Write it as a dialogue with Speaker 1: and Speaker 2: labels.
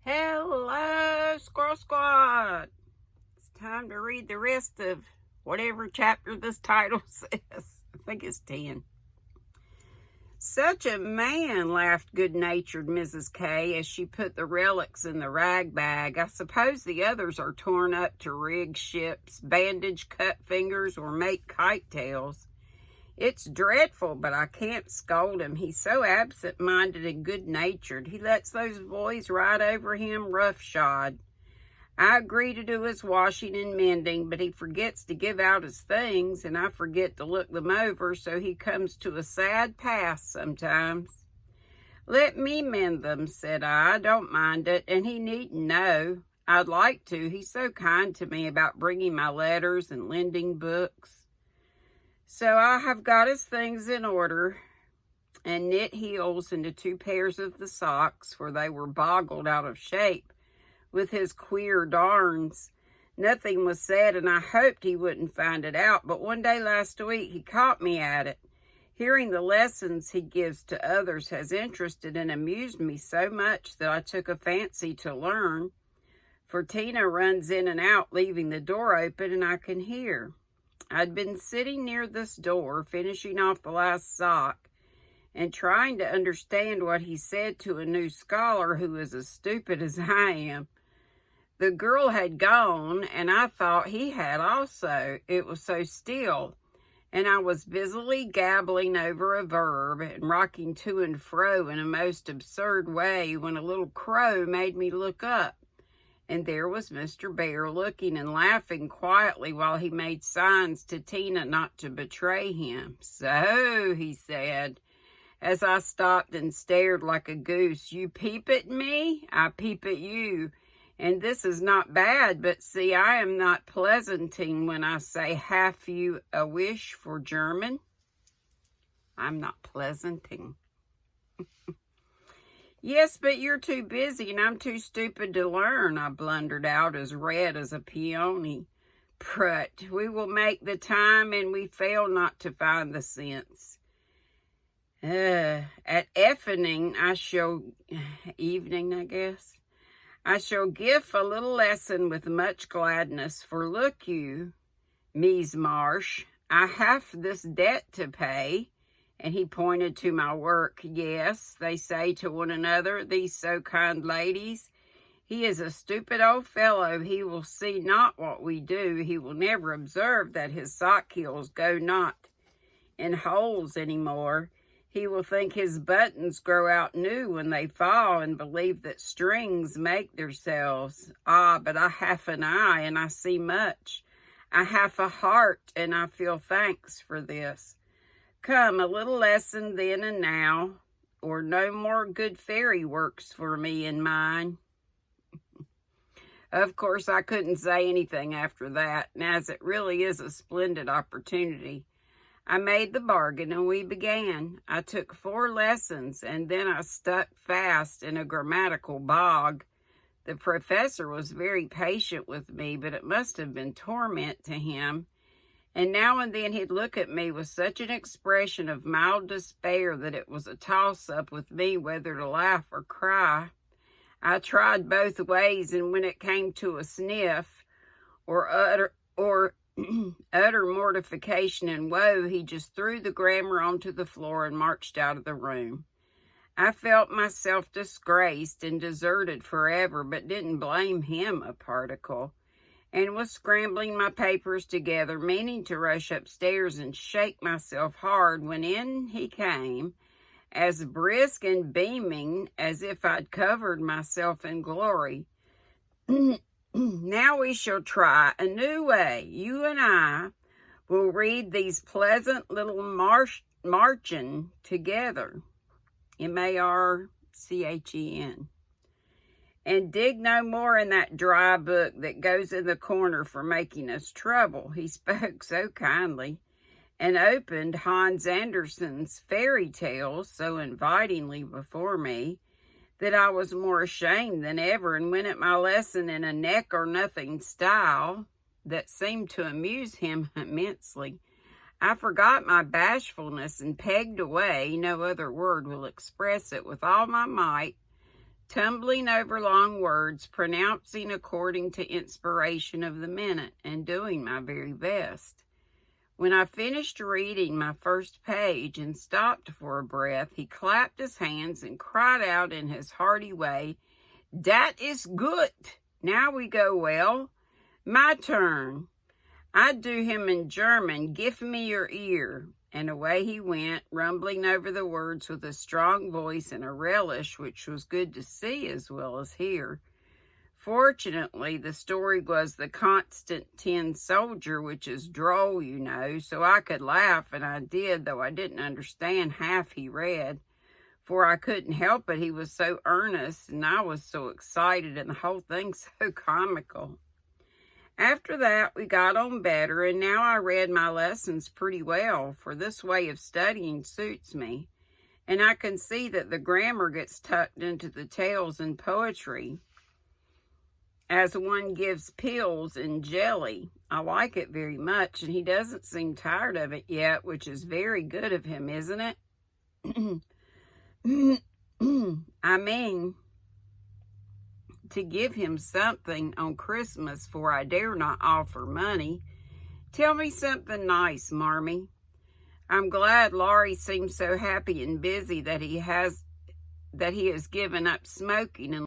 Speaker 1: Hello, Squirrel Squad. It's time to read the rest of whatever chapter this title says. I think it's 10. Such a man, laughed good-natured Mrs. K as she put the relics in the rag bag. I suppose the others are torn up to rig ships, bandage cut fingers, or make kite tails. It's dreadful, but I can't scold him. He's so absent-minded and good-natured. He lets those boys ride over him roughshod. I agree to do his washing and mending, but he forgets to give out his things, and I forget to look them over, so he comes to a sad pass sometimes. Let me mend them, said I. Don't mind it, and he needn't know. I'd like to. He's so kind to me about bringing my letters and lending books. So I have got his things in order and knit heels into 2 pairs of the socks, for they were boggled out of shape with his queer darns. Nothing was said, and I hoped he wouldn't find it out, but one day last week he caught me at it. Hearing the lessons he gives to others has interested and amused me so much that I took a fancy to learn, for Tina runs in and out, leaving the door open, and I can hear. I'd been sitting near this door, finishing off the last sock, and trying to understand what he said to a new scholar who is as stupid as I am. The girl had gone, and I thought he had also. It was so still, and I was busily gabbling over a verb and rocking to and fro in a most absurd way when a little crow made me look up. And there was Mr. Bear looking and laughing quietly while he made signs to Tina not to betray him. So, he said, as I stopped and stared like a goose, you peep at me, I peep at you. And this is not bad, but see, I am not pleasanting when I say, have you a wish for German? I'm not pleasanting. Yes, but you're too busy and I'm too stupid to learn, I blundered out, as red as a peony. Prut, we will make the time and we fail not to find the sense. At evening, I shall give a little lesson with much gladness, for look you, Mies Marsh, I have this debt to pay. And he pointed to my work. Yes, they say to one another, these so kind ladies, he is a stupid old fellow. He will see not what we do. He will never observe that his sock heels go not in holes any more. He will think his buttons grow out new when they fall, and believe that strings make themselves. Ah, but I have an eye, and I see much. I have a heart, and I feel thanks for this. Come, a little lesson then and now, or no more good fairy works for me and mine. Of course, I couldn't say anything after that, and as it really is a splendid opportunity, I made the bargain and we began. I took 4 lessons, and then I stuck fast in a grammatical bog. The professor was very patient with me, but it must have been torment to him. And now and then he'd look at me with such an expression of mild despair that it was a toss-up with me whether to laugh or cry. I tried both ways, and when it came to a sniff or utter mortification and woe, he just threw the grammar onto the floor and marched out of the room. I felt myself disgraced and deserted forever, but didn't blame him a particle, and was scrambling my papers together, meaning to rush upstairs and shake myself hard, when in he came, as brisk and beaming as if I'd covered myself in glory. Now we shall try a new way. You and I will read these pleasant little marchen together. M-A-R-C-H-E-N. And dig no more in that dry book that goes in the corner for making us trouble. He spoke so kindly, and opened Hans Andersen's fairy tales so invitingly before me that I was more ashamed than ever, and went at my lesson in a neck-or-nothing style that seemed to amuse him immensely. I forgot my bashfulness and pegged away, no other word will express it, with all my might, tumbling over long words, pronouncing according to inspiration of the minute, and doing my very best. When I finished reading my first page and stopped for a breath, he clapped his hands and cried out in his hearty way, "Dat is good! Now we go well. My turn." I'd do him in German, "Give me your ear." And away he went, rumbling over the words with a strong voice and a relish which was good to see as well as hear. Fortunately, the story was The Constant Tin Soldier, which is droll, you know, so I could laugh, and I did, though I didn't understand half he read, for I couldn't help it. He was so earnest, and I was so excited, and the whole thing so comical. After that, we got on better, and now I read my lessons pretty well, for this way of studying suits me, and I can see that the grammar gets tucked into the tales and poetry, as one gives pills and jelly. I like it very much, and he doesn't seem tired of it yet, which is very good of him, isn't it? I mean, to give him something on Christmas, for I dare not offer money. Tell me something nice, Marmee. I'm glad Laurie seems so happy and busy that he has given up smoking and